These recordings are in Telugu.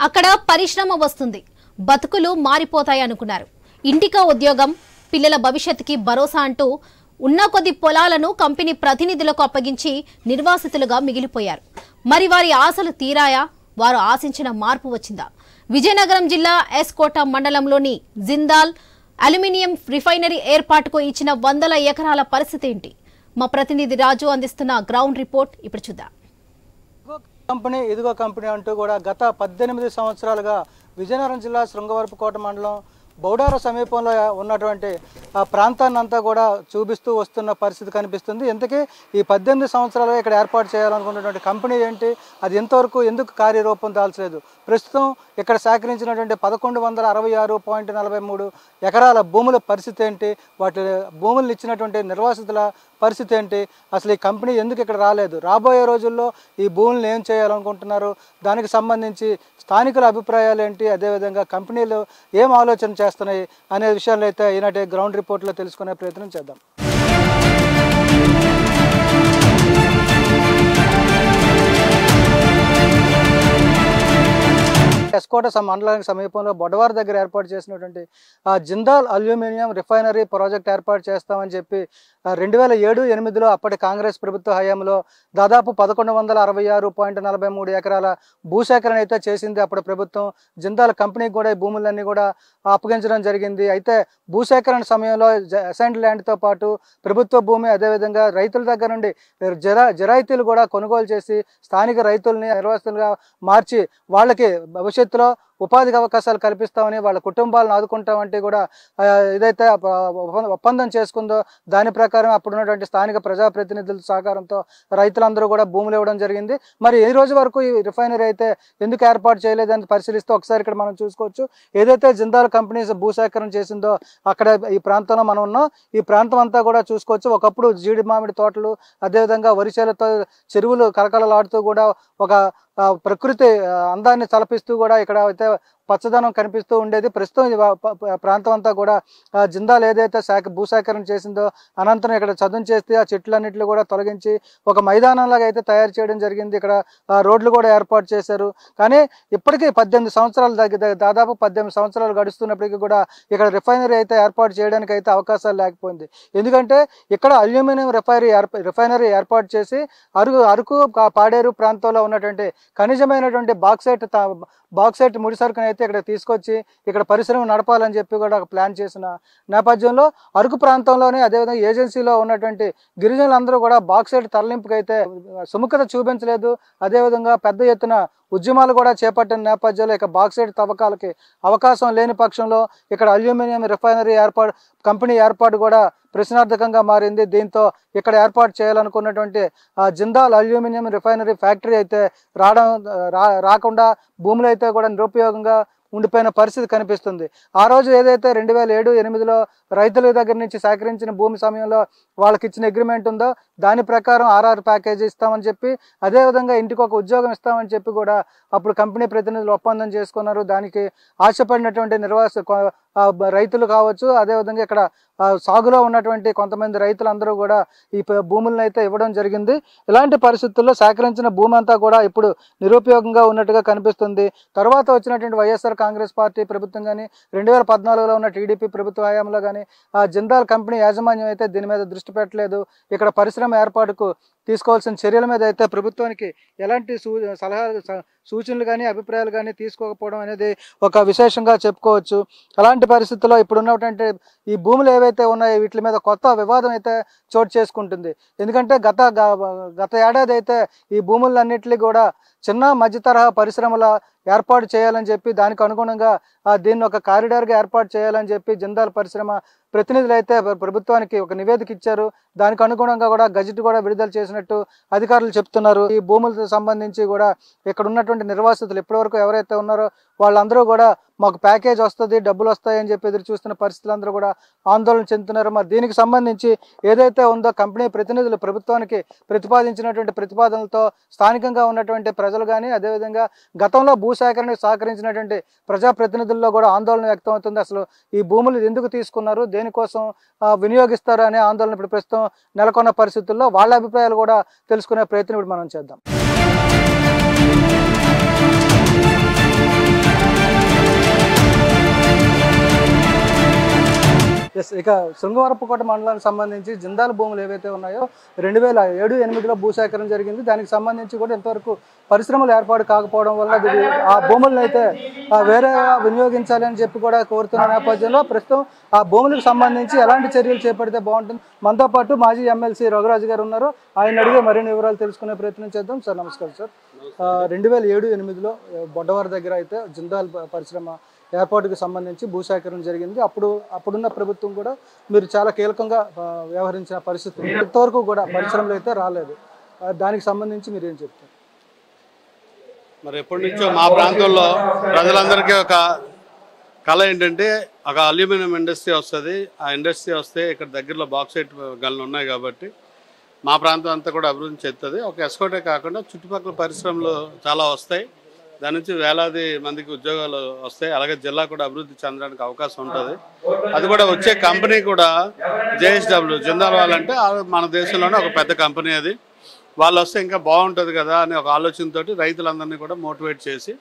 అక్కడ పరిశ్రమ వస్తుంది, బతుకులు మారిపోతాయి అనుకున్నారు. ఇంటికా ఉద్యోగం, పిల్లల భవిష్యత్తుకి భరోసా అంటూ ఉన్న కొద్ది పొలాలను కంపెనీ ప్రతినిధులకు అప్పగించి నిర్వాసితులుగా మిగిలిపోయారు. మరి వారి ఆశలు తీరాయా? వారు ఆశించిన మార్పు వచ్చిందా? విజయనగరం జిల్లా ఎస్కోట మండలంలోని జిందాల్ అల్యూమినియం రిఫైనరీ ఏర్పాటుకు ఇచ్చిన 100 ఎకరాల పరిస్థితి ఏంటి? మా ప్రతినిధి రాజు అందిస్తున్న గ్రౌండ్ రిపోర్ట్ ఇప్పుడు చూద్దాం. ఇదిగో కంపెనీ అంటూ కూడా గత 18 సంవత్సరాలుగా విజయనగరం జిల్లా శృంగవరపుకోట మండలం బౌడార సమీపంలో ఉన్నటువంటి ఆ ప్రాంతాన్ని అంతా కూడా చూపిస్తూ వస్తున్న పరిస్థితి కనిపిస్తుంది. ఇంతకీ ఈ 18 సంవత్సరాలుగా ఇక్కడ ఏర్పాటు చేయాలనుకున్నటువంటి కంపెనీ ఏంటి, అది ఎంతవరకు ఎందుకు కార్యరూపం దాల్చలేదు? ప్రస్తుతం ఇక్కడ సేకరించినటువంటి 1166.43 ఎకరాల భూముల పరిస్థితి ఏంటి, వాటి భూములను ఇచ్చినటువంటి నిర్వాసితుల పరిస్థితి ఏంటి, అసలు ఈ కంపెనీ ఎందుకు ఇక్కడ రాలేదు, రాబోయే రోజుల్లో ఈ భూములను ఏం చేయాలనుకుంటున్నారు, దానికి సంబంధించి స్థానికుల అభిప్రాయాలు ఏంటి, అదేవిధంగా కంపెనీలు ఏం ఆలోచన చేస్తున్నాయి అనే విషయాలు అయితే ఈనాటి గ్రౌండ్ రిపోర్ట్లో తెలుసుకునే ప్రయత్నం చేద్దాం. ఎస్కోట మండలానికి సమీపంలో బొడవార దగ్గర ఏర్పాటు చేసినటువంటి జిందాల్ అల్యూమినియం రిఫైనరీ ప్రాజెక్ట్ ఏర్పాటు చేస్తామని చెప్పి 2007-8లో అప్పటి కాంగ్రెస్ ప్రభుత్వ హయాంలో దాదాపు 1166.43 ఎకరాల భూసేకరణ అయితే చేసింది అప్పుడు ప్రభుత్వం. జిందాల్ కంపెనీకి కూడా ఈ భూములన్నీ కూడా అప్పగించడం జరిగింది. అయితే భూసేకరణ సమయంలో అసైన్డ్ ల్యాండ్తో పాటు ప్రభుత్వ భూమి, అదేవిధంగా రైతుల దగ్గర నుండి జరాయితీలు కూడా కొనుగోలు చేసి స్థానిక రైతుల్ని నిర్వాసితులుగా మార్చి వాళ్ళకి భవిష్యత్తులో ఉపాధికి అవకాశాలు కల్పిస్తామని, వాళ్ళ కుటుంబాలను ఆదుకుంటామంటే కూడా ఏదైతే ఒప్పందం చేసుకుందో దాని ప్రకారం అప్పుడున్నటువంటి స్థానిక ప్రజాప్రతినిధుల సహకారంతో రైతులందరూ కూడా భూములు ఇవ్వడం జరిగింది. మరి ఈ రోజు వరకు ఈ రిఫైనరీ అయితే ఎందుకు ఏర్పాటు చేయలేదని పరిశీలిస్తే ఒకసారి ఇక్కడ మనం చూసుకోవచ్చు. ఏదైతే జిందాల్ కంపెనీస్ భూసేకరణ చేసిందో అక్కడ ఈ ప్రాంతంలో మనం ఉన్నాం. ఈ ప్రాంతం అంతా కూడా చూసుకోవచ్చు. ఒకప్పుడు జీడి మామిడి తోటలు, అదేవిధంగా వరిచేలతో చెరువులు కలకలలాడుతూ కూడా ఒక ప్రకృతి అందాన్ని తలపిస్తూ కూడా ఇక్కడ అయితే పచ్చదనం కనిపిస్తూ ఉండేది. ప్రస్తుతం ప్రాంతం అంతా కూడా జిందాల్ ఏదైతే భూసేకరణ చేసిందో అనంతరం ఇక్కడ చదును చేస్తే ఆ చెట్లన్నింటినీ కూడా తొలగించి ఒక మైదానంలాగా అయితే తయారు చేయడం జరిగింది. ఇక్కడ రోడ్లు కూడా ఏర్పాటు చేశారు. కానీ ఇప్పటికీ 18 సంవత్సరాలు దాదాపు 18 సంవత్సరాలు గడుస్తున్నప్పటికీ కూడా ఇక్కడ రిఫైనరీ అయితే ఏర్పాటు చేయడానికి అయితే అవకాశాలు లేకపోయింది. ఎందుకంటే ఇక్కడ అల్యూమినియం రిఫైనరీ ఏర్పాటు చేసి అరకు పాడేరు ప్రాంతంలో ఉన్నటువంటి ఖనిజమైనటువంటి బాక్సైట్ ముడి సరుకుని అయితే ఇక్కడ తీసుకొచ్చి ఇక్కడ పరిశ్రమ నడపాలని చెప్పి కూడా ఒక ప్లాన్ చేసిన నేపథ్యంలో అరకు ప్రాంతంలోనే అదేవిధంగా ఏజెన్సీలో ఉన్నటువంటి గిరిజనులందరూ కూడా బాక్సైట్ తరలింపుకి అయితే సుముఖత చూపించలేదు. అదేవిధంగా పెద్ద ఎత్తున ఉద్యమాలు కూడా చేపట్టిన నేపథ్యంలో ఇక బాక్సైట్ తవ్వకాలకి అవకాశం లేని పక్షంలో ఇక్కడ అల్యూమినియం రిఫైనరీ కంపెనీ ఏర్పాటు కూడా ప్రశ్నార్థకంగా మారింది. దీంతో ఇక్కడ ఏర్పాటు చేయాలనుకున్నటువంటి జిందాల్ అల్యూమినియం రిఫైనరీ ఫ్యాక్టరీ అయితే రాకుండా భూములు అయితే కూడా నిరుపయోగంగా ఉండిపోయిన పరిస్థితి కనిపిస్తుంది. ఆ రోజు ఏదైతే 2007-8లో రైతుల దగ్గర నుంచి సేకరించిన భూమి సమయంలో వాళ్ళకి ఇచ్చిన అగ్రిమెంట్ ఉందో దాని ప్రకారం RR ప్యాకేజీ ఇస్తామని చెప్పి, అదేవిధంగా ఇంటికి ఒక ఉద్యోగం ఇస్తామని చెప్పి కూడా అప్పుడు కంపెనీ ప్రతినిధులు ఒప్పందం చేసుకున్నారు. దానికి ఆశపడినటువంటి రైతులు కావచ్చు, అదేవిధంగా ఇక్కడ సాగులో ఉన్నటువంటి కొంతమంది రైతులందరూ కూడా ఈ భూములను అయితే ఇవ్వడం జరిగింది. ఇలాంటి పరిస్థితుల్లో సేకరించిన భూమి అంతా కూడా ఇప్పుడు నిరుపయోగంగా ఉన్నట్టుగా కనిపిస్తుంది. తర్వాత వచ్చినటువంటి వైఎస్ఆర్ కాంగ్రెస్ పార్టీ ప్రభుత్వం కానీ 2014లో ఉన్న టీడీపీ ప్రభుత్వ హయాంలో కానీ జిందాల్ కంపెనీ యాజమాన్యం అయితే దీని మీద దృష్టి పెట్టలేదు. ఇక్కడ పరిశ్రమ ఏర్పాటుకు తీసుకోవాల్సిన చర్యల మీద అయితే ప్రభుత్వానికి ఎలాంటి సూచనలు కానీ అభిప్రాయాలు కానీ తీసుకోకపోవడం అనేది ఒక విశేషంగా చెప్పుకోవచ్చు. అలాంటి పరిస్థితుల్లో ఇప్పుడున్నటువంటి ఈ భూములు ఏవైతే ఉన్నాయో వీటి మీద కొత్త వివాదం అయితే చోటు చేసుకుంటుంది. ఎందుకంటే గత ఏడాది అయితే ఈ భూములన్నింటినీ కూడా చిన్న మధ్య తరహా పరిశ్రమల ఏర్పాటు చేయాలని చెప్పి దానికి అనుగుణంగా దీన్ని ఒక కారిడార్గా ఏర్పాటు చేయాలని చెప్పి జిందాల్ పరిశ్రమ ప్రతినిధులు అయితే ప్రభుత్వానికి ఒక నివేదిక ఇచ్చారు. దానికి అనుగుణంగా కూడా గజెట్ కూడా విడుదల చేసినట్టు అధికారులు చెప్తున్నారు. ఈ భూములకు సంబంధించి కూడా ఇక్కడ ఉన్నటువంటి నిర్వాసితులు ఇప్పటివరకు ఎవరైతే ఉన్నారో వాళ్ళందరూ కూడా మాకు ప్యాకేజ్ వస్తుంది, డబ్బులు వస్తాయని చెప్పి ఎదురు చూస్తున్న పరిస్థితులందరూ కూడా ఆందోళన చెందుతున్నారు. మరి దీనికి సంబంధించి ఏదైతే ఉందో కంపెనీ ప్రతినిధులు ప్రభుత్వానికి ప్రతిపాదించినటువంటి ప్రతిపాదనలతో స్థానికంగా ఉన్నటువంటి ప్రజలు కానీ, అదేవిధంగా గతంలో భూసేకరణకు సహకరించినటువంటి ప్రజాప్రతినిధుల్లో కూడా ఆందోళన వ్యక్తం అవుతుంది. అసలు ఈ భూములు ఎందుకు తీసుకున్నారు, దేనికోసం వినియోగిస్తారు అనే ఆందోళన ఇప్పుడు ప్రస్తుతం నెలకొన్న పరిస్థితుల్లో వాళ్ళ అభిప్రాయాలు కూడా తెలుసుకునే ప్రయత్నం ఇప్పుడు మనం చేద్దాం. ఇక శృంగవరపుకోట మండలానికి సంబంధించి జిందాల్ భూములు ఏవైతే ఉన్నాయో 2007-8లో భూసేకరణ జరిగింది. దానికి సంబంధించి కూడా ఇంతవరకు పరిశ్రమలు ఏర్పాటు కాకపోవడం వల్ల ఆ భూములను అయితే వేరే వినియోగించాలని చెప్పి కూడా కోరుతున్న నేపథ్యంలో ప్రస్తుతం ఆ భూములకు సంబంధించి ఎలాంటి చర్యలు చేపడితే బాగుంటుంది. మనతో పాటు మాజీ ఎమ్మెల్సీ రఘురాజు గారు ఉన్నారు. ఆయన అడిగే మరిన్ని వివరాలు తెలుసుకునే ప్రయత్నం చేద్దాం. సార్ నమస్కారం సార్. 2007-8లో బొడ్డవారి దగ్గర అయితే జిందాల్ పరిశ్రమ ఏర్పాటుకు సంబంధించి భూసేకరణ జరిగింది. అప్పుడున్న ప్రభుత్వం కూడా మీరు చాలా కీలకంగా వ్యవహరించిన పరిస్థితి ఉంది. ఇంతవరకు కూడా పరిశ్రమలు అయితే రాలేదు. దానికి సంబంధించి మీరు ఏం చెప్తారు? మరి ఎప్పటి నుంచో మా ప్రాంతంలో ప్రజలందరికీ ఒక కళ ఏంటంటే ఒక అల్యూమినియం ఇండస్ట్రీ వస్తుంది. ఆ ఇండస్ట్రీ వస్తే ఇక్కడ దగ్గరలో బాక్సైట్ గనులు ఉన్నాయి కాబట్టి మా ప్రాంతం అంతా కూడా అభివృద్ధి చెందుతుంది. ఒక ఎస్కోటే కాకుండా చుట్టుపక్కల పరిశ్రమలు చాలా వస్తాయి. దాని నుంచి వేలాది మందికి ఉద్యోగాలు వస్తాయి. అలాగే జిల్లా కూడా అభివృద్ధి చెందడానికి అవకాశం ఉంటుంది. అది కూడా వచ్చే కంపెనీ కూడా JSW జిందాల్ వాళ్ళంటే మన దేశంలోనే ఒక పెద్ద కంపెనీ. అది వాళ్ళు వస్తే ఇంకా బాగుంటుంది కదా అనే ఒక ఆలోచనతోటి రైతులందరినీ కూడా మోటివేట్ చేసి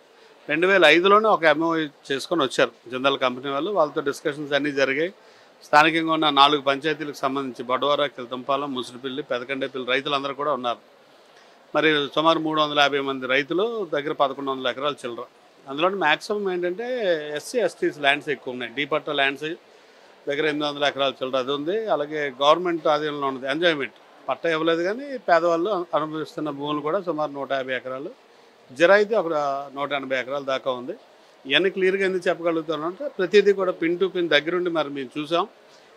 2005లోనే ఒక MOU చేసుకొని వచ్చారు జిందాల్ కంపెనీ వాళ్ళు. వాళ్ళతో డిస్కషన్స్ అన్నీ జరిగాయి. స్థానికంగా ఉన్న 4 పంచాయతీలకు సంబంధించి బొడవర, కిల్తంపాలెం, ముసురుపల్లి, పెదకండేపల్లి రైతులందరూ కూడా ఉన్నారు. మరి సుమారు 350 మంది రైతులు, దగ్గర 1100 ఎకరాలు చిల్లర. అందులో మ్యాక్సిమం ఏంటంటే SC, STs ల్యాండ్స్ ఎక్కువ ఉన్నాయి. డీపట్ట ల్యాండ్స్ దగ్గర 800 ఎకరాలు చిల్లర అది ఉంది. అలాగే గవర్నమెంట్ ఆధీనంలో ఉన్నది ఎంజాయ్మెంట్ పట్ట ఇవ్వలేదు, కానీ పేదవాళ్ళు అనుభవిస్తున్న భూములు కూడా సుమారు 150 ఎకరాలు, జిరాయితీ ఒక 180 ఎకరాల దాకా ఉంది. ఇవన్నీ క్లియర్గా ఎందుకు చెప్పగలుగుతానంటే ప్రతిదీ కూడా పిన్ టు పిన్ దగ్గరుండి మరి మేము చూసాం.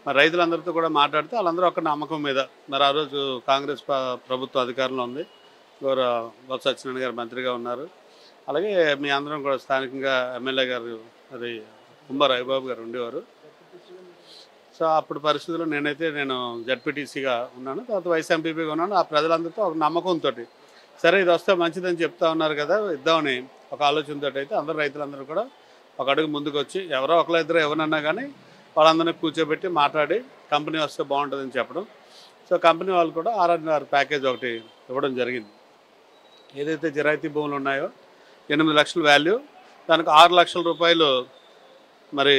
మరి రైతులందరితో కూడా మాట్లాడితే వాళ్ళందరూ ఒక నమ్మకం మీద మరి ఆ రోజు కాంగ్రెస్ ప్రభుత్వం అధికారంలో ఉంది. గౌరవ బొత్స సత్యనారాయణ గారు మంత్రిగా ఉన్నారు. అలాగే మీ అందరం కూడా స్థానికంగా ఎమ్మెల్యే గారు అది కుంభ రాయబాబు గారు ఉండేవారు. సో అప్పుడు పరిస్థితుల్లో నేను జడ్పీటీసీగా ఉన్నాను, తర్వాత వైస్ ఎంపీపీగా ఉన్నాను. ఆ ప్రజలందరితో ఒక నమ్మకంతో సరే ఇది వస్తే మంచిదని చెప్తా ఉన్నారు కదా ఇద్దామని ఒక ఆలోచనతో అయితే అందరు రైతులందరూ కూడా ఒక అడుగు ముందుకు వచ్చి ఎవరో ఒకళ్ళిద్దరు ఎవరన్నా కానీ వాళ్ళందరినీ కూర్చోబెట్టి మాట్లాడి కంపెనీ వస్తే బాగుంటుందని చెప్పడం. సో కంపెనీ వాళ్ళు కూడా R&R ప్యాకేజ్ ఒకటి ఇవ్వడం జరిగింది. ఏదైతే జిరాయితీ భూములు ఉన్నాయో 8 లక్షల వాల్యూ, దానికి 6 లక్షల రూపాయలు మరి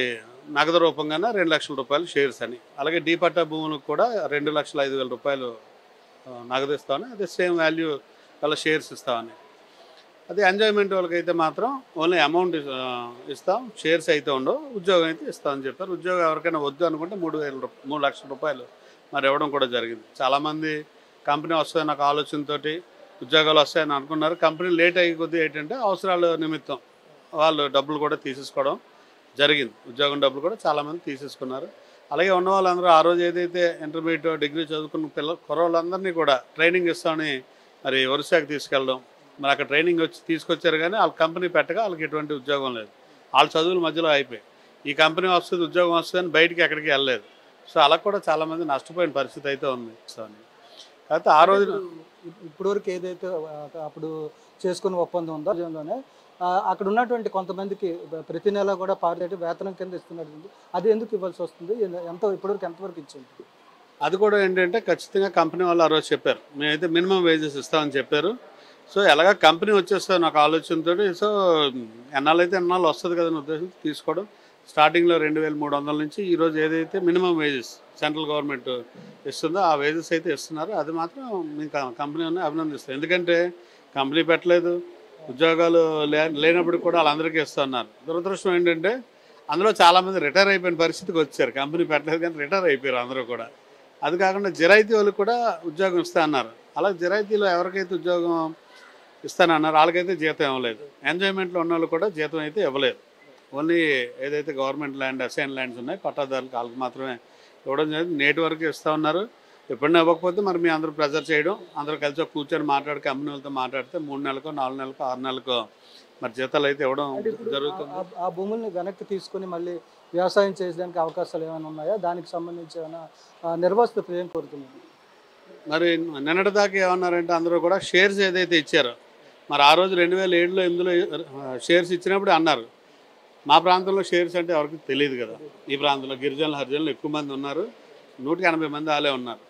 నగదు రూపంగానే 2 లక్షల రూపాయలు షేర్స్ అని, అలాగే డీపట్టా భూములకు కూడా 2,05,000 రూపాయలు నగదు ఇస్తామని, అదే సేమ్ వాల్యూ అలా షేర్స్ ఇస్తామని. అది ఎంజాయ్మెంట్ వాళ్ళకైతే మాత్రం ఓన్లీ అమౌంట్ ఇస్తాం, షేర్స్ అయితే ఉండవు, ఉద్యోగం అయితే ఇస్తామని చెప్పారు. ఉద్యోగం ఎవరికైనా వద్దు అనుకుంటే 3 లక్షల రూపాయలు మరి ఇవ్వడం కూడా జరిగింది. చాలామంది కంపెనీ వస్తాయని ఒక ఆలోచనతో ఉద్యోగాలు వస్తాయని అనుకున్నారు. కంపెనీ లేట్ అయ్యే కొద్దీ ఏంటంటే అవసరాల నిమిత్తం వాళ్ళు డబ్బులు కూడా తీసేసుకోవడం జరిగింది. ఉద్యోగం డబ్బులు కూడా చాలామంది తీసేసుకున్నారు. అలాగే ఉన్న వాళ్ళందరూ ఆ రోజు ఏదైతే ఇంటర్మీడియట్, డిగ్రీ చదువుకున్న కుర్రోళ్ళందరినీ కూడా ట్రైనింగ్ ఇస్తామని మరి ఒరిస్సాకి తీసుకెళ్ళడం. మరి అక్కడ ట్రైనింగ్ తీసుకొచ్చారు, కానీ వాళ్ళ కంపెనీ పెట్టగా వాళ్ళకి ఎటువంటి ఉద్యోగం లేదు. వాళ్ళ చదువుల మధ్యలో అయిపోయి ఈ కంపెనీ వస్తుంది, ఉద్యోగం వస్తుందని బయటికి ఎక్కడికి వెళ్ళలేదు. సో అలా కూడా చాలామంది నష్టపోయిన పరిస్థితి అయితే ఉంది. సో అయితే ఆ రోజు ఇప్పటివరకు ఏదైతే అప్పుడు చేసుకున్న ఒప్పందం ఉందో రాజ్యంలోనే అక్కడ ఉన్నటువంటి కొంతమందికి ప్రతి నెల కూడా పార్టీ వేతనం కింద ఇస్తున్నట్టు, అది ఎందుకు ఇవ్వాల్సి వస్తుంది? ఎంతవరకు ఇచ్చింది? అది కూడా ఏంటంటే ఖచ్చితంగా కంపెనీ వాళ్ళు ఆ రోజు చెప్పారు, మేమైతే మినిమం వేజెస్ ఇస్తామని చెప్పారు. సో ఎలాగ కంపెనీ వచ్చేస్తుంది నాకు ఆలోచనతో, సో ఎన్నాళ్ళైతే ఎన్నాళ్ళు వస్తుంది కదని ఉద్దేశంతో తీసుకోవడం. స్టార్టింగ్లో 2,300 నుంచి ఈరోజు ఏదైతే మినిమం వేజెస్ సెంట్రల్ గవర్నమెంట్ ఇస్తుందో ఆ వేజెస్ అయితే ఇస్తున్నారు. అది మాత్రం మీ కంపెనీ అభినందిస్తాం. ఎందుకంటే కంపెనీ పెట్టలేదు, ఉద్యోగాలు లేనప్పుడు కూడా వాళ్ళందరికీ ఇస్తున్నారు. దురదృష్టం ఏంటంటే అందులో చాలామంది రిటైర్ అయిపోయిన పరిస్థితికి వచ్చారు. కంపెనీ పెట్టలేదు కానీ రిటైర్ అయిపోయారు అందరూ కూడా. అది కాకుండా జిరాయితీ వాళ్ళకి కూడా ఉద్యోగం ఇస్తా అన్నారు. అలా జిరాయితీలో ఎవరికైతే ఉద్యోగం ఇస్తానన్నారు వాళ్ళకైతే జీతం ఇవ్వలేదు. ఎంజాయ్మెంట్లో ఉన్న వాళ్ళు కూడా జీతం అయితే ఇవ్వలేదు. ఓన్లీ ఏదైతే గవర్నమెంట్ ల్యాండ్, అసైన్ ల్యాండ్స్ ఉన్నాయి పట్టాదారులకు వాళ్ళకి మాత్రమే ఇవ్వడం జరిగింది. నేటి వరకు ఇస్తూ ఉన్నారు. ఎప్పుడైనా ఇవ్వకపోతే మరి మీ అందరూ ప్రెజర్ చేయడం, అందరూ కలిసి కూర్చొని మాట్లాడి కంపెనీ వాళ్ళతో మాట్లాడితే 3 నెలలకో 4 నెలలకో 6 నెలలకో మరి జీతాలు అయితే ఇవ్వడం జరుగుతుంది. ఆ భూముల్ని వెనక్కి తీసుకుని మళ్ళీ వ్యవసాయం చేయడానికి అవకాశాలు ఏమైనా ఉన్నాయా? దానికి సంబంధించి ఏమైనా నిర్వాసితులు ఏం కోరుతున్నారు? మరి నిన్నటిదాకా ఏమన్నారంటే అందరూ కూడా షేర్స్ ఏదైతే ఇచ్చారో మరి ఆ రోజు 2007లో 8లో షేర్స్ ఇచ్చినప్పుడు అన్నారు. మా ప్రాంతంలో షేర్స్ అంటే ఎవరికి తెలియదు కదా. ఈ ప్రాంతంలో గిరిజనులు, హరిజనులు ఎక్కువ మంది ఉన్నారు, 180 మంది వాళ్ళే ఉన్నారు.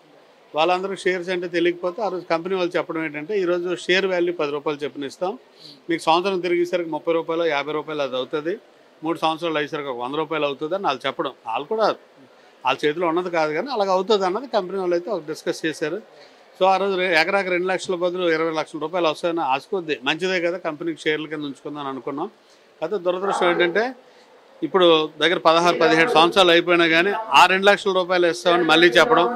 వాళ్ళందరూ షేర్స్ అంటే తెలియకపోతే ఆ రోజు కంపెనీ వాళ్ళు చెప్పడం ఏంటంటే ఈరోజు షేర్ వాల్యూ 10 రూపాయలు చెప్పిన ఇస్తాం, మీకు సంవత్సరం తిరిగేసరికి 30 రూపాయలు 50 రూపాయలు అది అవుతుంది, 3 సంవత్సరాలు అయ్యేసరికి 100 రూపాయలు అవుతుంది అని వాళ్ళు చెప్పడం. వాళ్ళు కూడా వాళ్ళ చేతిలో ఉన్నది కాదు, కానీ అలాగ అవుతుంది అన్నది కంపెనీ వాళ్ళు అయితే డిస్కస్ చేశారు. సో ఆ రోజు ఎకరాకి 2 లక్షల బదులు 20 లక్షల రూపాయలు వస్తాయని ఆశకొద్ది, మంచిదే కదా కంపెనీకి షేర్ల కింద ఉంచుకుందాం అనుకున్నాం. అయితే దురదృష్టం ఏంటంటే ఇప్పుడు దగ్గర 16-17 సంవత్సరాలు అయిపోయినా కానీ ఆ 2 లక్షల రూపాయలు ఇస్తామని మళ్ళీ చెప్పడం.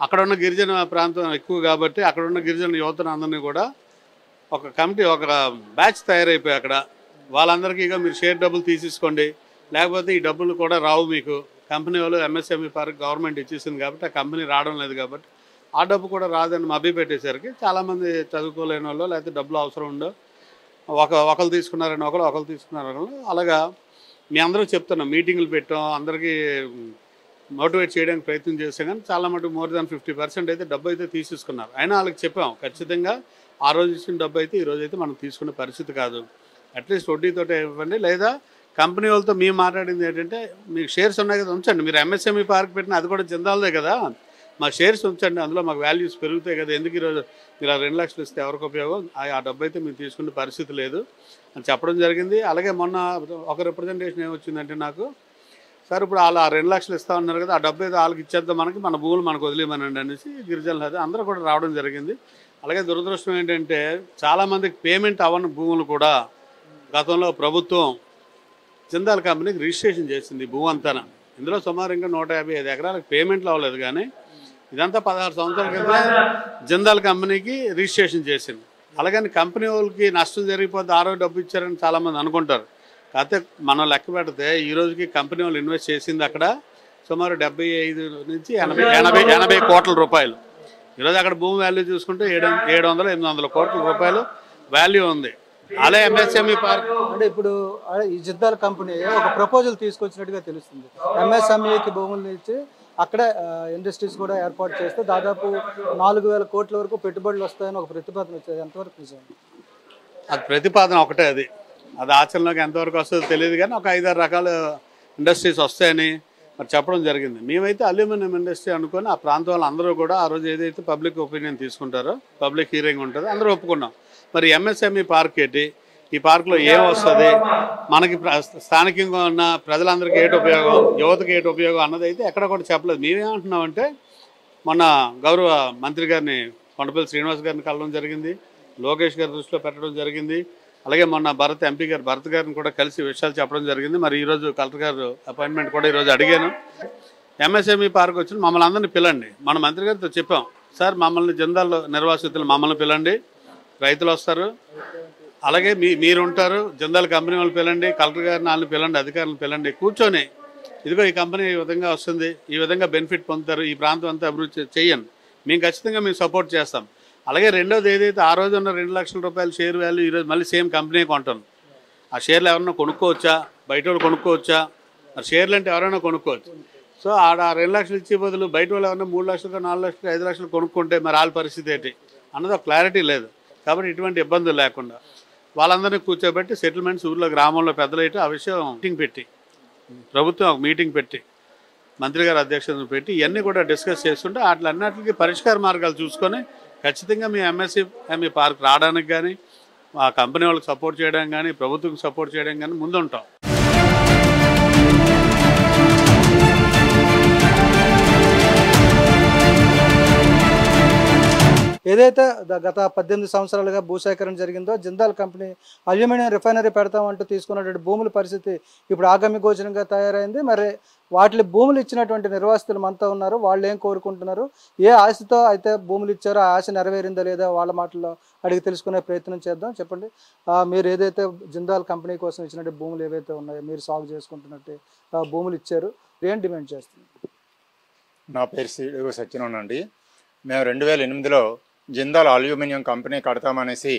అక్కడ ఉన్న గిరిజన ప్రాంతం ఎక్కువ కాబట్టి అక్కడ ఉన్న గిరిజన యువతను అందరినీ కూడా ఒక కమిటీ, ఒక బ్యాచ్ తయారైపోయి అక్కడ వాళ్ళందరికీ ఇక మీరు షేర్ డబ్బులు తీసేసుకోండి, లేకపోతే ఈ డబ్బులు కూడా రావు మీకు. కంపెనీ వాళ్ళు ఎంఎస్ఎంఈ పార్క్ గవర్నమెంట్ ఇచ్చేసింది కాబట్టి ఆ కంపెనీ రావడం లేదు కాబట్టి ఆ డబ్బు కూడా రాదని మభ్య పెట్టేసరికి చాలామంది చదువుకోలేని వాళ్ళు, లేకపోతే డబ్బులు అవసరం ఉండో ఒకరు తీసుకున్నారని ఒకరు తీసుకున్నారని అలాగా మీ అందరూ చెప్తున్నాం, మీటింగులు పెట్టాం, అందరికీ మోటివేట్ చేయడానికి ప్రయత్నం చేసాం. కానీ చాలా మటుకు మోర్ దాన్ 50% అయితే డబ్బు అయితే తీసేసుకున్నారు. అయినా వాళ్ళకి చెప్పాం ఖచ్చితంగా ఆ రోజు ఇచ్చిన డబ్బు అయితే ఈ రోజు అయితే మనం తీసుకునే పరిస్థితి కాదు, అట్లీస్ట్ వడ్డీతో ఇవ్వండి, లేదా కంపెనీ వాళ్ళతో మేము మాట్లాడింది ఏంటంటే మీకు షేర్స్ ఉన్నాయి కదా ఉంచండి, మీరు ఎంఎస్ఎంఈ పార్క్ పెట్టిన అది కూడా జిందాల్దే కదా, మా షేర్స్ ఉంచండి, అందులో మాకు వాల్యూస్ పెరుగుతాయి కదా, ఎందుకు ఈరోజు మీరు 2 లక్షలు ఇస్తే ఎవరికి ఉపయోగం, ఆ డబ్బు అయితే మీరు తీసుకునే పరిస్థితి లేదు అని చెప్పడం జరిగింది. అలాగే మొన్న ఒక రిప్రజెంటేషన్ ఏమొచ్చిందంటే నాకు, సార్ ఇప్పుడు వాళ్ళు 2 లక్షలు ఇస్తా ఉన్నారు కదా, ఆ డబ్బు ఏదో వాళ్ళకి ఇచ్చేద్దాం, మన భూములు మనకు వదిలేమనండి అనేసి గిరిజనులు అది అందరూ కూడా రావడం జరిగింది. అలాగే దురదృష్టం ఏంటంటే చాలామందికి పేమెంట్ అవ్వని భూములు కూడా గతంలో ప్రభుత్వం జిందాల్ కంపెనీకి రిజిస్ట్రేషన్ చేసింది భూమి అంతా. ఇందులో సుమారు ఇంకా 155 ఎకరాలకు పేమెంట్లు అవ్వలేదు, కానీ ఇదంతా 16 సంవత్సరాల క్రితం జిందాల్ కంపెనీకి రిజిస్ట్రేషన్ చేసింది. అలాగని కంపెనీ వాళ్ళకి నష్టం జరిగిపోతే ఆ రోజు డబ్బు ఇచ్చారని చాలామంది అనుకుంటారు. కాకపోతే మనం లెక్క పెడితే ఈ రోజుకి కంపెనీ వాళ్ళు ఇన్వెస్ట్ చేసింది అక్కడ సుమారు 75 నుంచి 80 కోట్ల రూపాయలు. ఈరోజు అక్కడ భూమి వాల్యూ చూసుకుంటే 700-800 కోట్ల రూపాయలు వాల్యూ ఉంది. అలా ఎంఎస్ఎంఈ పార్క్ అంటే ఇప్పుడు ఈ జిందాల్ కంపెనీ ఒక ప్రపోజల్ తీసుకొచ్చినట్టుగా తెలుస్తుంది. ఎంఎస్ఎంఈకి భూములు ఇచ్చి అక్కడే ఇండస్ట్రీస్ కూడా ఏర్పాటు చేస్తే దాదాపు 4,000 కోట్ల వరకు పెట్టుబడులు వస్తాయని ఒక ప్రతిపాదన వచ్చేది. ఎంతవరకు నిజం? అది ప్రతిపాదన ఒకటే, అది ఆచరణలోకి ఎంతవరకు వస్తుందో తెలియదు, కానీ ఒక 5-6 రకాల ఇండస్ట్రీస్ వస్తాయని మరి చెప్పడం జరిగింది. మేమైతే అల్యూమినియం ఇండస్ట్రీ అనుకొని ఆ ప్రాంతం వాళ్ళు అందరూ కూడా ఆ రోజు ఏదైతే పబ్లిక్ ఒపీనియన్ తీసుకుంటారో, పబ్లిక్ హీరింగ్ ఉంటుందో అందరూ ఒప్పుకున్నాం. మరి ఎంఎస్ఎంఈ పార్క్ ఏంటి, ఈ పార్కులో ఏం వస్తుంది, మనకి స్థానికంగా ఉన్న ప్రజలందరికీ ఏంటి ఉపయోగం, యువతకి ఏంటి ఉపయోగం అన్నది అయితే ఎక్కడ కూడా చెప్పలేదు. మేమేమంటున్నామంటే మొన్న గౌరవ మంత్రి గారిని కొండపల్లి శ్రీనివాస్ గారిని కలవడం జరిగింది, లోకేష్ గారి దృష్టిలో పెట్టడం జరిగింది. అలాగే మొన్న ఎంపీ గారు భరత్ గారిని కూడా కలిసి విషయాలు చెప్పడం జరిగింది. మరి ఈరోజు కలెక్టర్ గారు అపాయింట్మెంట్ కూడా ఈరోజు అడిగాను. ఎంఎస్ఎంఈ పార్క్ వచ్చిన మమ్మల్ని అందరినీ పిలండి, మన మంత్రి గారితో చెప్పాం, సార్ మమ్మల్ని జిందాల్ నిర్వాసితులు మమ్మల్ని పిలండి, రైతులు వస్తారు, అలాగే మీరు ఉంటారు, జిందాల్ కంపెనీ వాళ్ళు పిలండి, కలెక్టర్ గారిని వాళ్ళని పిలండి, అధికారులను పిలండి, కూర్చొని ఇదిగో ఈ కంపెనీ ఈ విధంగా వస్తుంది, ఈ విధంగా బెనిఫిట్ పొందుతారు, ఈ ప్రాంతం అంతా అభివృద్ధి చేయండి, మేము ఖచ్చితంగా మేము సపోర్ట్ చేస్తాం. అలాగే రెండోది ఏదైతే ఆ రోజు ఉన్న 2 లక్షల రూపాయలు షేర్ వాల్యూ ఈరోజు మళ్ళీ సేమ్ కంపెనీ కొంటాను, ఆ షేర్లు ఎవరైనా కొనుక్కోవచ్చా, బయట వాళ్ళు కొనుక్కోవచ్చా, మరి షేర్లు అంటే ఎవరైనా కొనుక్కోవచ్చు. సో ఆడ 2 లక్షలు ఇచ్చే బదులు బయట వాళ్ళు ఎవరైనా 3 లక్షలు 4 లక్షలు 5 లక్షలు కొనుక్కుంటే మరి వాళ్ళ పరిస్థితి ఏంటి అన్నది ఒక క్లారిటీ లేదు. కాబట్టి ఇటువంటి ఇబ్బందులు లేకుండా వాళ్ళందరినీ కూర్చోబెట్టి సెటిల్మెంట్స్ ఊర్లో గ్రామంలో పెద్దలైతే ఆ విషయం మీటింగ్ పెట్టి, ప్రభుత్వం ఒక మీటింగ్ పెట్టి మంత్రి గారి అధ్యక్షతను పెట్టి ఇవన్నీ కూడా డిస్కస్ చేస్తుంటే వాటిలన్నిటికీ పరిష్కార మార్గాలు చూసుకొని ఖచ్చితంగా మీ ఎంఎస్ఎంఈ పార్క్ రావడానికి కానీ, ఆ కంపెనీ వాళ్ళకి సపోర్ట్ చేయడానికి కానీ, ప్రభుత్వం సపోర్ట్ చేయడానికి కానీ ముందుంటాం. ఏదైతే గత 18 సంవత్సరాలుగా భూసేకరణ జరిగిందో జిందాల్ కంపెనీ అల్యూమినియం రిఫైనరీ పెడతామంటూ తీసుకున్నటువంటి భూముల పరిస్థితి ఇప్పుడు ఆగమ్య గోచరంగా తయారైంది. మరి వాటి భూములు ఇచ్చినటువంటి నిర్వాసితులు మనతో ఉన్నారు, వాళ్ళు ఏం కోరుకుంటున్నారు, ఏ ఆశతో అయితే భూములు ఇచ్చారో ఆ ఆశ నెరవేరిందా లేదా వాళ్ళ మాటల్లో అడిగి తెలుసుకునే ప్రయత్నం చేద్దాం. చెప్పండి, మీరు ఏదైతే జిందాల్ కంపెనీ కోసం ఇచ్చినట్టు భూములు ఏవైతే ఉన్నాయో, మీరు సాగు చేసుకుంటున్నట్టు భూములు ఇచ్చారు, ఏం డిమాండ్ చేస్తుంది? నా పేరు శ్రీ సత్యనారాయణ అండి. మేము 2008లో జిందాల్ అల్యూమినియం కంపెనీ కడతామనేసి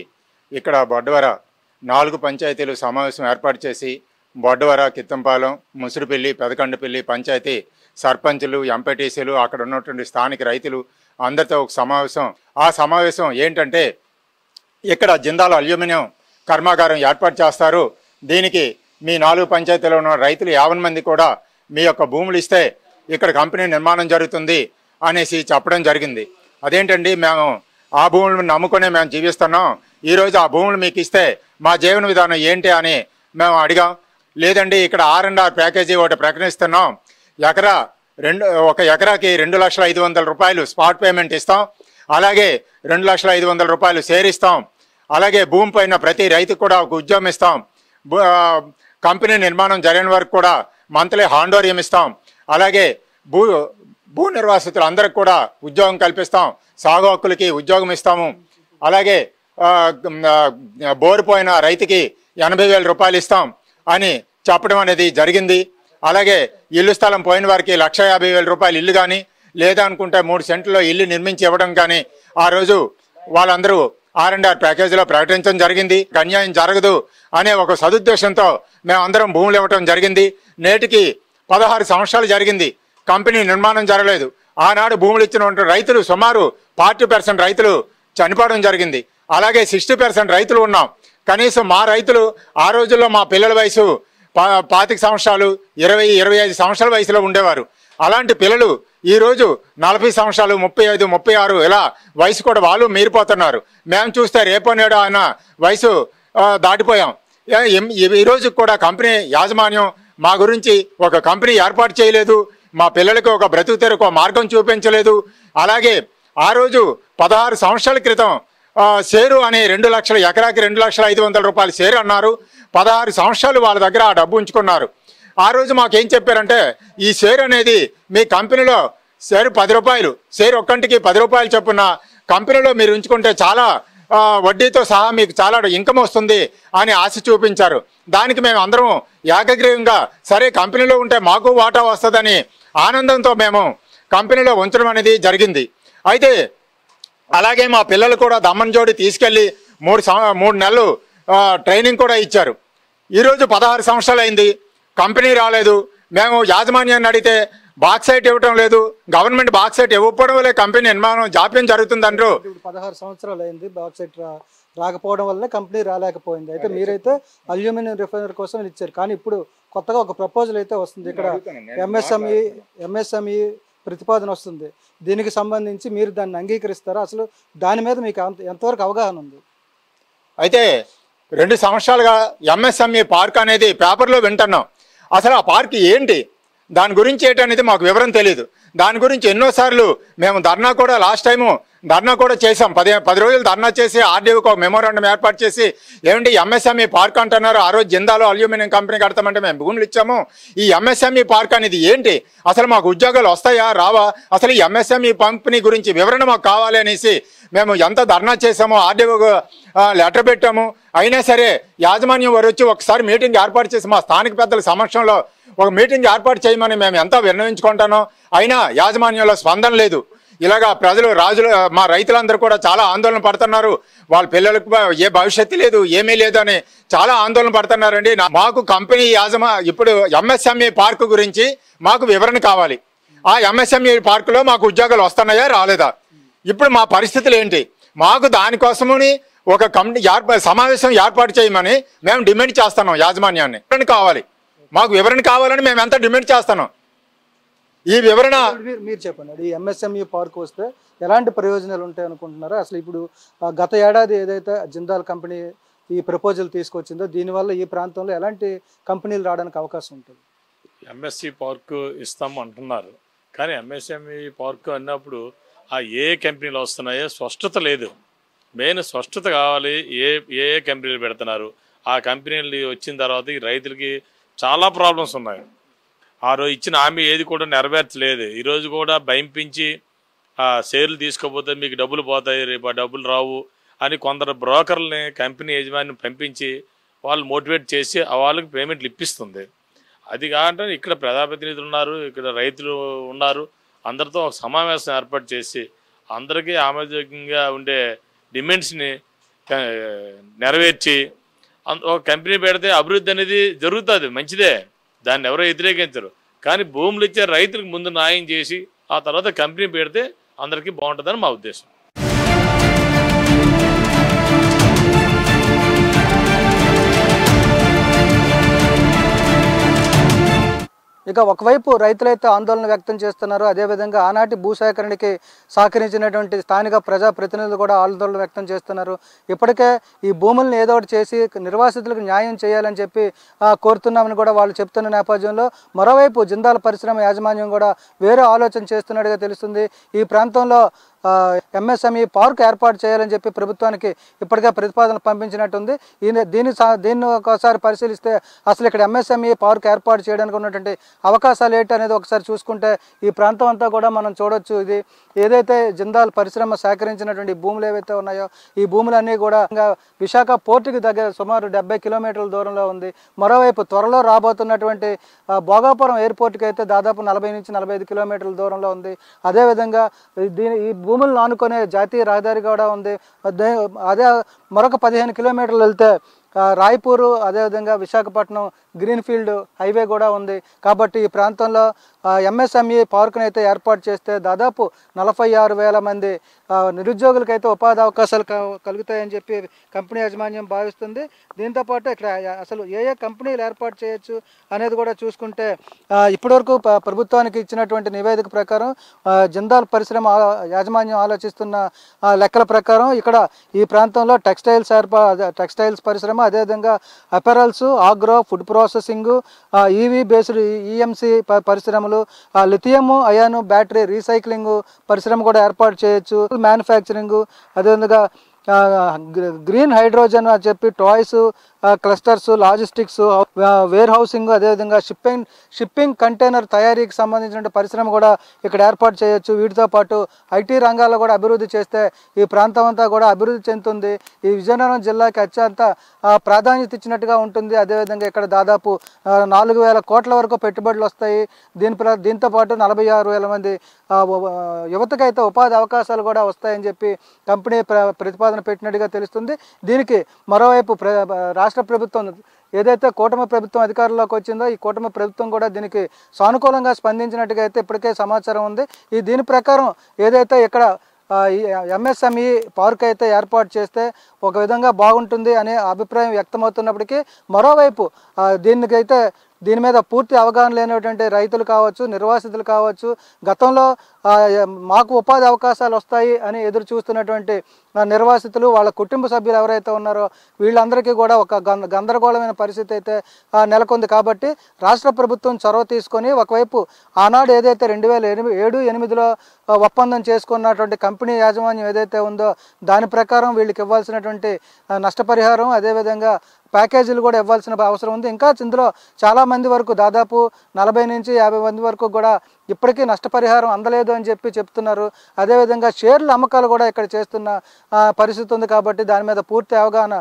ఇక్కడ బొడ్డవర 4 పంచాయతీలు సమావేశం ఏర్పాటు చేసి బొడ్డవర, కిత్తంపాలెం, ముసురుపల్లి, పెదకండపల్లి పంచాయతీ సర్పంచులు, ఎంపీటీసీలు, అక్కడ ఉన్నటువంటి స్థానిక రైతులు అందరితో ఒక సమావేశం. ఆ సమావేశం ఏంటంటే ఇక్కడ జిందాల్ అల్యూమినియం కర్మాగారం ఏర్పాటు చేస్తారు, దీనికి మీ 4 పంచాయతీలో ఉన్న రైతులు 50 మంది కూడా మీ యొక్క భూములు ఇస్తే ఇక్కడ కంపెనీ నిర్మాణం జరుగుతుంది అనేసి చెప్పడం జరిగింది. అదేంటండి, మేము ఆ భూములను నమ్ముకునే మేము జీవిస్తున్నాం, ఈరోజు ఆ భూములు మీకు ఇస్తే మా జీవన విధానం ఏంటి అని మేము అడిగాం. లేదండి, ఇక్కడ R&R ప్యాకేజీ ఒకటి ప్రకటిస్తున్నాం, ఎకరా ఒక ఎకరాకి 2,05,000 రూపాయలు స్పాట్ పేమెంట్ ఇస్తాం. అలాగే 2,05,000 రూపాయలు షేర్ ఇస్తాం. అలాగే భూమి పైన ప్రతి రైతుకు కూడా ఒక ఉద్యోగం ఇస్తాం. కంపెనీ నిర్మాణం జరిగిన వరకు కూడా మంత్లీ హాండోరియం ఇస్తాం. అలాగే భూ నిర్వాసితులు అందరికి కూడా ఉద్యోగం కల్పిస్తాం. సాగు హక్కులకి ఉద్యోగం ఇస్తాము. అలాగే బోరిపోయిన రైతుకి 80,000 రూపాయలు ఇస్తాం అని చెప్పడం అనేది జరిగింది. అలాగే ఇల్లు స్థలం పోయిన వారికి 1,50,000 రూపాయలు ఇల్లు కానీ, లేదా అనుకుంటే 3 సెంట్లలో ఇల్లు నిర్మించి ఇవ్వడం కానీ ఆ రోజు వాళ్ళందరూ R&R ప్యాకేజీలో ప్రకటించడం జరిగింది. అన్యాయం జరగదు అనే ఒక సదుద్దేశంతో మేమందరం భూములు ఇవ్వడం జరిగింది. నేటికి 16 సంవత్సరాలు జరిగింది, కంపెనీ నిర్మాణం జరగలేదు. ఆనాడు భూములు ఇచ్చిన రైతులు సుమారు 40% రైతులు చనిపోవడం జరిగింది. అలాగే 60% రైతులు ఉన్నాం. కనీసం మా రైతులు ఆ రోజుల్లో మా పిల్లల వయసు 25 సంవత్సరాలు, 20-25 సంవత్సరాల వయసులో ఉండేవారు. అలాంటి పిల్లలు ఈరోజు 40 సంవత్సరాలు, 35, 36 ఇలా వయసు కూడా వాళ్ళు మీరిపోతున్నారు. మేము చూస్తే రేపో నేడో ఆయన వయసు దాటిపోయాం. ఈరోజు కూడా కంపెనీ యాజమాన్యం మా గురించి ఒక కంపెనీ ఏర్పాటు చేయలేదు. మా పిల్లలకు ఒక బ్రతుకు తెరకు మార్గం చూపించలేదు. అలాగే ఆ రోజు 16 సంవత్సరాల క్రితం షేరు అని 2 లక్షల ఎకరాకి 2,05,000 రూపాయలు షేరు అన్నారు. 16 సంవత్సరాలు వాళ్ళ దగ్గర ఆ డబ్బు ఉంచుకున్నారు. ఆ రోజు మాకేం చెప్పారంటే, ఈ షేర్ అనేది మీ కంపెనీలో షేరు 10 రూపాయలు, షేరు ఒక్కంటికి 10 రూపాయలు చొప్పున కంపెనీలో మీరు ఉంచుకుంటే చాలా వడ్డీతో సహా మీకు చాలా ఇన్కమ్ వస్తుంది అని ఆశ చూపించారు. దానికి మేము అందరం ఏకగ్రీవంగా సరే కంపెనీలో ఉంటే మాకు వాటా వస్తుందని ఆనందంతో మేము కంపెనీలో ఉంచడం అనేది జరిగింది. అయితే అలాగే మా పిల్లలు కూడా దమ్మన్జోడి తీసుకెళ్ళి 3 నెలలు ట్రైనింగ్ కూడా ఇచ్చారు. ఈరోజు 16 సంవత్సరాలు అయింది, కంపెనీ రాలేదు. మేము యాజమాన్యాన్ని అడిగితే బాక్సైట్ ఇవ్వటం లేదు, గవర్నమెంట్ బాక్సైట్ ఇవ్వకపోవడం వల్లే కంపెనీ నిర్మాణం జాప్యం జరుగుతుందంటారు. 16 సంవత్సరాలు అయింది, బాక్సైట్ రాకపోవడం వల్ల కంపెనీ రాలేకపోయింది. అయితే మీరైతే అల్యూమినియం రిఫైనరీ కోసం ఇచ్చారు. కానీ ఇప్పుడు కొత్తగా ఒక ప్రపోజల్ అయితే వస్తుంది, ఇక్కడ ఎంఎస్ఎంఈ ప్రతిపాదన వస్తుంది. దీనికి సంబంధించి మీరు దాన్ని అంగీకరిస్తారా? అసలు దాని మీద మీకు ఎంతవరకు అవగాహన ఉంది? అయితే 2 సంవత్సరాలుగా ఎంఎస్ఎంఈ పార్క్ అనేది పేపర్లో వింటున్నాం. అసలు ఆ పార్క్ ఏంటి, దాని గురించి ఏంటనేది మాకు వివరం తెలియదు. దాని గురించి ఎన్నోసార్లు మేము ధర్నా కూడా లాస్ట్ టైము ధర్నా కూడా చేసాం. 10 రోజులు ధర్నా చేసి ఆర్డీఓకి ఒక మెమోరాండం ఏర్పాటు చేసి ఏమంటే ఎంఎస్ఎంఈ పార్క్ అంటున్నారు, ఆ రోజు జిందాలో అల్యూమినియం కంపెనీ కడతామంటే మేము భూములు ఇచ్చాము. ఈ ఎంఎస్ఎంఈ పార్క్ అనేది ఏంటి, అసలు మాకు ఉద్యోగాలు వస్తాయా రావా, అసలు ఈ ఎంఎస్ఎంఈ కంపెనీ గురించి వివరణ మాకు కావాలి అనేసి మేము ఎంత ధర్నా చేసామో, ఆర్డీఓ లెటర్ పెట్టాము. అయినా సరే యాజమాన్యం వారు వచ్చి ఒకసారి మీటింగ్ ఏర్పాటు చేసి మా స్థానిక పెద్దల సమక్షంలో ఒక మీటింగ్ ఏర్పాటు చేయమని మేము ఎంత విన్నవించుకుంటానో అయినా యాజమాన్యంలో స్పందన లేదు. ఇలాగా రాజులు మా రైతులందరూ కూడా చాలా ఆందోళన పడుతున్నారు. వాళ్ళ పిల్లలకు ఏ భవిష్యత్తు లేదు, ఏమీ లేదు అని చాలా ఆందోళన పడుతున్నారండి. మాకు కంపెనీ ఇప్పుడు ఎంఎస్ఎంఈ పార్క్ గురించి మాకు వివరణ కావాలి. ఆ ఎంఎస్ఎంఈ పార్కులో మాకు ఉద్యోగాలు వస్తున్నాయా రాలేదా, ఇప్పుడు మా పరిస్థితులు ఏంటి, మాకు దానికోసమని ఒక కమిటీ సమావేశం ఏర్పాటు చేయమని మేము డిమాండ్ చేస్తున్నాం. యాజమాన్యాన్ని వివరణ కావాలి, మాకు వివరణ కావాలని మేము ఎంత డిమాండ్ చేస్తున్నాం. ఈ వివరణ మీరు చెప్పండి. ఈ ఎంఎస్ఎంఈ పార్క్ వస్తే ఎలాంటి ప్రయోజనాలు ఉంటాయి అనుకుంటున్నారా? అసలు ఇప్పుడు గత ఏడాది ఏదైతే జిందాల్ కంపెనీ ఈ ప్రపోజల్ తీసుకొచ్చిందో దీనివల్ల ఈ ప్రాంతంలో ఎలాంటి కంపెనీలు రావడానికి అవకాశం ఉంటుంది? ఎంఎస్సి పార్క్ ఇస్తాం అంటున్నారు, కానీ ఎంఎస్ఎంఈ పార్క్ అన్నప్పుడు ఆ ఏ కంపెనీలు వస్తున్నాయో స్పష్టత లేదు. మెయిన్ స్పష్టత కావాలి. ఏ కంపెనీలు పెడుతున్నారు, ఆ కంపెనీలు వచ్చిన తర్వాత ఈ రైతులకి చాలా ప్రాబ్లమ్స్ ఉన్నాయి. ఆ రోజు ఇచ్చిన హామీ ఏది కూడా నెరవేర్చలేదు. ఈరోజు కూడా భయంపించి షేర్లు తీసుకోపోతే మీకు డబ్బులు పోతాయి, రేపు ఆ డబ్బులు రావు అని కొందరు బ్రోకర్లని కంపెనీ యజమాని పంపించి వాళ్ళు మోటివేట్ చేసి వాళ్ళకి పేమెంట్లు ఇప్పిస్తుంది. అది కాకుండా ఇక్కడ ప్రజాప్రతినిధులు ఉన్నారు, ఇక్కడ రైతులు ఉన్నారు, అందరితో ఒక సమావేశం ఏర్పాటు చేసి అందరికీ ఆమోదయోగ్యంగా ఉండే డిమాండ్స్ని నెరవేర్చి ఒక కంపెనీ పెడితే అభివృద్ధి అనేది జరుగుతుంది, మంచిదే, దాన్ని ఎవరో వ్యతిరేకించరు. కానీ భూములు ఇచ్చే రైతులకు ముందు న్యాయం చేసి ఆ తర్వాత కంపెనీ పెడితే అందరికీ బాగుంటుందని మా ఉద్దేశం. ఇక ఒకవైపు రైతులైతే ఆందోళన వ్యక్తం చేస్తున్నారు, అదేవిధంగా ఆనాటి భూసేకరణకి సహకరించినటువంటి స్థానిక ప్రజాప్రతినిధులు కూడా ఆందోళన వ్యక్తం చేస్తున్నారు. ఇప్పటికే ఈ భూములను ఏదో ఒకటి చేసి నిర్వాసితులకు న్యాయం చేయాలని చెప్పి కోరుతున్నామని కూడా వాళ్ళు చెప్తున్న నేపథ్యంలో మరోవైపు జిందాల్ పరిశ్రమ యాజమాన్యం కూడా వేరే ఆలోచన చేస్తున్నట్టుగా తెలుస్తుంది. ఈ ప్రాంతంలో ఎంఎస్ఎంఈ పార్క్ ఏర్పాటు చేయాలని చెప్పి ప్రభుత్వానికి ఇప్పటికే ప్రతిపాదన పంపించినట్టుంది. దీన్ని ఒకసారి పరిశీలిస్తే అసలు ఇక్కడ ఎంఎస్ఎంఈ పార్క్ ఏర్పాటు చేయడానికి ఉన్నటువంటి అవకాశాలు ఏంటి అనేది ఒకసారి చూసుకుంటే ఈ ప్రాంతం అంతా కూడా మనం చూడొచ్చు. ఇది ఏదైతే జిందాల్ పరిశ్రమ సేకరించినటువంటి భూములు ఏవైతే ఉన్నాయో ఈ భూములన్నీ కూడా విశాఖ పోర్టుకి దగ్గర సుమారు 70 కిలోమీటర్ల దూరంలో ఉంది. మరోవైపు త్వరలో రాబోతున్నటువంటి భోగాపురం ఎయిర్పోర్ట్కి అయితే దాదాపు 40 నుంచి 45 కిలోమీటర్ల దూరంలో ఉంది. అదేవిధంగా ఈ భూములను ఆనుకునే జాతీయ రహదారి కూడా ఉంది. అదే మరొక 15 కిలోమీటర్లు వెళ్తే రాయ్పూర్ అదేవిధంగా విశాఖపట్నం గ్రీన్ఫీల్డ్ హైవే కూడా ఉంది. కాబట్టి ఈ ప్రాంతంలో ఎంఎస్ఎంఈ పార్కును అయితే ఏర్పాటు చేస్తే దాదాపు 46,000 మంది నిరుద్యోగులకైతే ఉపాధి అవకాశాలు కలుగుతాయని చెప్పి కంపెనీ యాజమాన్యం భావిస్తుంది. దీంతోపాటు ఇక్కడ అసలు ఏ కంపెనీలు ఏర్పాటు చేయొచ్చు అనేది కూడా చూసుకుంటే ఇప్పటివరకు ప్రభుత్వానికి ఇచ్చినటువంటి నివేదిక ప్రకారం జిందాల్ పరిశ్రమ యాజమాన్యం ఆలోచిస్తున్న లెక్కల ప్రకారం ఇక్కడ ఈ ప్రాంతంలో టెక్స్టైల్స్ పరిశ్రమ, అదేవిధంగా apparels, agro, food processing, EV based EMC పరిశ్రమలు, లిథియం అయాను బ్యాటరీ రీసైక్లింగ్ పరిశ్రమ కూడా ఏర్పాటు చేయొచ్చు. మ్యానుఫ్యాక్చరింగ్, అదేవిధంగా గ్రీన్ హైడ్రోజన్ అని చెప్పి toys clusters, logistics, warehousing, అదేవిధంగా షిప్పింగ్ కంటైనర్ తయారీకి సంబంధించిన పరిశ్రమ కూడా ఇక్కడ ఏర్పాటు చేయొచ్చు. వీటితో పాటు ఐటీ రంగాల్లో కూడా అభివృద్ధి చేస్తే ఈ ప్రాంతం అంతా కూడా అభివృద్ధి చెందుతుంది. ఈ విజయనగరం జిల్లాకి అత్యంత ప్రాధాన్యత ఇచ్చినట్టుగా ఉంటుంది. అదేవిధంగా ఇక్కడ దాదాపు 4,000 కోట్ల వరకు పెట్టుబడులు వస్తాయి. దీంతో పాటు 46,000 మంది యువతకైతే ఉపాధి అవకాశాలు కూడా వస్తాయని చెప్పి కంపెనీ ప్రతిపాదన పెట్టినట్టుగా తెలుస్తుంది. దీనికి మరోవైపు రాష్ట్ర ప్రభుత్వం ఏదైతే కూటమి ప్రభుత్వం అధికారంలోకి వచ్చిందో ఈ కూటమి ప్రభుత్వం కూడా దీనికి సానుకూలంగా స్పందించినట్టుగా అయితే ఇప్పటికే సమాచారం ఉంది. దీని ప్రకారం ఏదైతే ఇక్కడ ఎంఎస్ఎంఈ పార్క్ అయితే ఏర్పాటు చేస్తే ఒక విధంగా బాగుంటుంది అనే అభిప్రాయం వ్యక్తమవుతున్నప్పటికీ మరోవైపు దీని మీద పూర్తి అవగాహన లేనటువంటి రైతులు కావచ్చు, నిర్వాసితులు కావచ్చు, గతంలో మాకు ఉపాధి అవకాశాలు వస్తాయి అని ఎదురు చూస్తున్నటువంటి నిర్వాసితులు, వాళ్ళ కుటుంబ సభ్యులు ఎవరైతే ఉన్నారో వీళ్ళందరికీ కూడా ఒక గందరగోళమైన పరిస్థితి అయితే నెలకొంది. కాబట్టి రాష్ట్ర ప్రభుత్వం చొరవ తీసుకొని ఒకవైపు ఆనాడు ఏదైతే 2007-8లో ఒప్పందం చేసుకున్నటువంటి కంపెనీ యాజమాన్యం ఏదైతే ఉందో దాని ప్రకారం వీళ్ళకి ఇవ్వాల్సినటువంటి నష్టపరిహారం, అదేవిధంగా ప్యాకేజీలు కూడా ఇవ్వాల్సిన అవసరం ఉంది. ఇంకా ఇందులో చాలామంది వరకు దాదాపు 40 నుంచి 50 మంది వరకు కూడా ఇప్పటికీ నష్టపరిహారం అందలేదు అని చెప్పి చెప్తున్నారు. అదేవిధంగా షేర్ల అమ్మకాలు కూడా ఇక్కడ చేస్తున్న పరిస్థితి ఉంది. కాబట్టి దాని మీద పూర్తి అవగాహన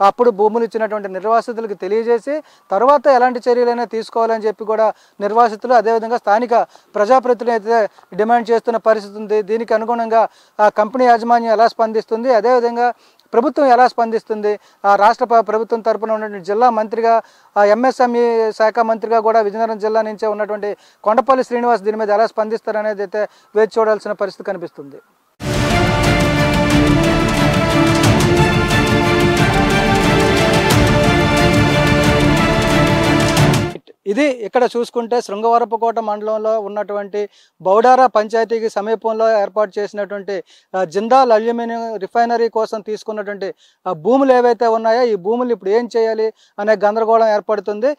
అప్పుడు భూములు ఇచ్చినటువంటి నిర్వాసితులకు తెలియజేసి తర్వాత ఎలాంటి చర్యలైనా తీసుకోవాలని చెప్పి కూడా నిర్వాసితులు అదేవిధంగా స్థానిక ప్రజాప్రతినిధులు అయితే డిమాండ్ చేస్తున్న పరిస్థితి ఉంది. దీనికి అనుగుణంగా కంపెనీ యాజమాన్యం ఎలా స్పందిస్తుంది, అదేవిధంగా ప్రభుత్వం ఎలా స్పందిస్తుంది, రాష్ట్ర ప్రభుత్వం తరపున ఉన్నటువంటి జిల్లా మంత్రిగా ఎంఎస్ఎంఈ శాఖ మంత్రిగా కూడా విజయనగరం జిల్లా నుంచే ఉన్నటువంటి కొండపల్లి శ్రీనివాస్ దీని మీద ఎలా స్పందిస్తారు అనేది అయితే వేచి చూడాల్సిన పరిస్థితి కనిపిస్తుంది. ఇది ఇక్కడ చూసుకుంటే శృంగవరపుకోట మండలంలో ఉన్నటువంటి బౌడారా పంచాయతీకి సమీపంలో ఏర్పాటు చేసినటువంటి జిందాల్ అల్యూమినియం రిఫైనరీ కోసం తీసుకున్నటువంటి భూములు ఏవైతే ఉన్నాయో ఈ భూములు ఇప్పుడు ఏం చేయాలి అనే గందరగోళం ఏర్పడుతుంది.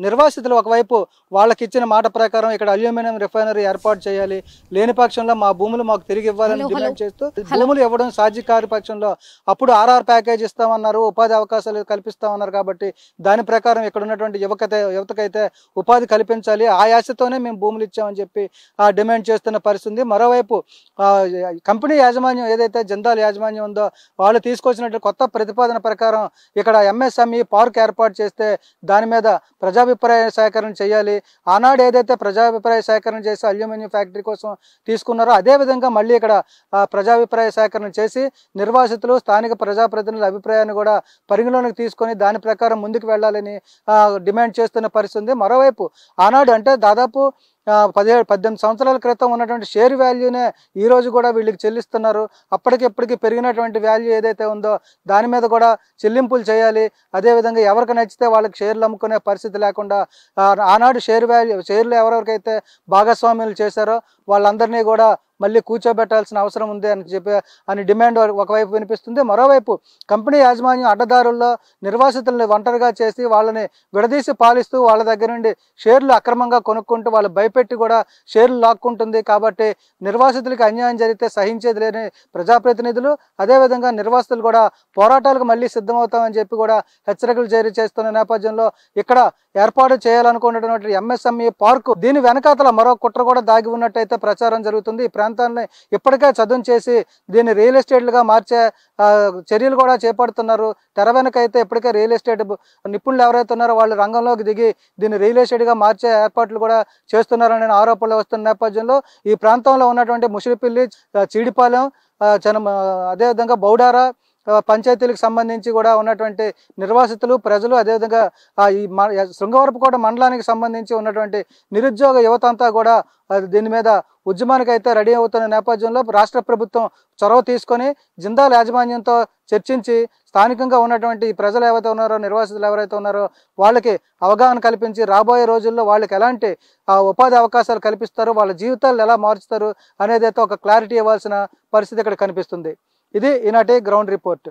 నిర్వాసితులు ఒకవైపు వాళ్ళకి ఇచ్చిన మాట ప్రకారం ఇక్కడ అల్యూమినియం రిఫైనరీ ఏర్పాటు చేయాలి, లేని పక్షంలో మా భూములు మాకు తిరిగి ఇవ్వాలని డిమాండ్ చేస్తూ భూములు ఇవ్వడం సాధ్యకారి పక్షంలో అప్పుడు ఆర్ఆర్ ప్యాకేజ్ ఇస్తామన్నారు, ఉపాధి అవకాశాలు కల్పిస్తామన్నారు. కాబట్టి దాని ప్రకారం ఇక్కడ ఉన్నటువంటి యువతకైతే ఉపాధి కల్పించాలి, ఆ ఆశతోనే మేము భూములు ఇచ్చామని చెప్పి డిమాండ్ చేస్తున్న పరిస్థితి. మరోవైపు కంపెనీ యాజమాన్యం ఏదైతే జిందాల్ యాజమాన్యం ఉందో వాళ్ళు తీసుకొచ్చినట్టు కొత్త ప్రతిపాదన ప్రకారం ఇక్కడ ఎంఎస్ఎంఈ పార్క్ ఏర్పాటు చేస్తే దాని మీద ప్రజాభిప్రాయ సేకరణ చేయాలి. ఆనాడు ఏదైతే ప్రజాభిప్రాయ సేకరణ చేసి అల్యూమినియం ఫ్యాక్టరీ కోసం తీసుకున్నారో అదేవిధంగా మళ్ళీ ఇక్కడ ప్రజాభిప్రాయ సేకరణ చేసి నిర్వాసితులు స్థానిక ప్రజాప్రతినిధుల అభిప్రాయాన్ని కూడా పరిగణలోకి తీసుకొని దాని ప్రకారం ముందుకు వెళ్ళాలని డిమాండ్ చేస్తున్న పరిస్థితి. మరోవైపు ఆనాడు అంటే దాదాపు 18 సంవత్సరాల క్రితం ఉన్నటువంటి షేర్ వాల్యూనే ఈ రోజు కూడా వీళ్ళకి చెల్లిస్తున్నారు. అప్పటికిప్పటికి పెరిగినటువంటి వాల్యూ ఏదైతే ఉందో దాని మీద కూడా చెల్లింపులు చేయాలి. అదేవిధంగా ఎవరికి నచ్చితే వాళ్ళకి షేర్లు అమ్ముకునే పరిస్థితి లేకుండా ఆనాడు షేర్లు ఎవరెవరికైతే భాగస్వామ్యాలు చేశారో వాళ్ళందరినీ కూడా మళ్ళీ కూర్చోబెట్టాల్సిన అవసరం ఉంది అని డిమాండ్ ఒకవైపు వినిపిస్తుంది. మరోవైపు కంపెనీ యాజమాన్యం అడ్డదారుల్లో నిర్వాసితులను ఒంటరిగా చేసి వాళ్ళని విడదీసి పాలిస్తూ వాళ్ళ దగ్గర నుండి షేర్లు అక్రమంగా కొనుక్కుంటూ వాళ్ళు భయపెట్టి కూడా షేర్లు లాక్కుంటుంది. కాబట్టి నిర్వాసితులకు అన్యాయం జరిగితే సహించేది లేని ప్రజాప్రతినిధులు, అదేవిధంగా నిర్వాసితులు కూడా పోరాటాలకు మళ్ళీ సిద్ధమవుతామని చెప్పి కూడా హెచ్చరికలు జారీ చేస్తున్న నేపథ్యంలో ఇక్కడ ఏర్పాటు చేయాలనుకున్నటువంటి ఎంఎస్ఎంఈ పార్కు దీని వెనకాతల మరో కుట్ర కూడా దాగి ఉన్నట్టయితే ప్రచారం జరుగుతుంది. ఈ ప్రాంతాన్ని ఇప్పటికే చదును చేసి దీన్ని రియల్ ఎస్టేట్లుగా మార్చే చర్యలు కూడా చేపడుతున్నారు. తెర వెనక అయితే ఇప్పటికే రియల్ ఎస్టేట్ నిపుణులు ఎవరైతే ఉన్నారో వాళ్ళు రంగంలోకి దిగి దీన్ని రియల్ ఎస్టేట్గా మార్చే ఏర్పాట్లు కూడా చేస్తున్నారనే ఆరోపణలు వస్తున్న నేపథ్యంలో ఈ ప్రాంతంలో ఉన్నటువంటి ముషిరిపల్లి, చీడిపాలెం, అదేవిధంగా బౌడారా పంచాయతీలకు సంబంధించి కూడా ఉన్నటువంటి నిర్వాసితులు, ప్రజలు, అదేవిధంగా ఈ శృంగవరపుకోట మండలానికి సంబంధించి ఉన్నటువంటి నిరుద్యోగ యువత అంతా కూడా దీని మీద ఉద్యమానికి అయితే రెడీ అవుతున్న నేపథ్యంలో రాష్ట్ర ప్రభుత్వం చొరవ తీసుకొని జిందాల్ యాజమాన్యంతో చర్చించి స్థానికంగా ఉన్నటువంటి ప్రజలు ఎవరైతే ఉన్నారో, నిర్వాసితులు ఎవరైతే ఉన్నారో వాళ్ళకి అవగాహన కల్పించి రాబోయే రోజుల్లో వాళ్ళకి ఎలాంటి ఉపాధి అవకాశాలు కల్పిస్తారు, వాళ్ళ జీవితాలు ఎలా మార్చుతారు అనేది అయితే ఒక క్లారిటీ ఇవ్వాల్సిన పరిస్థితి ఇక్కడ కనిపిస్తుంది. ఇది ఈనాటి గ్రౌండ్ రిపోర్ట్.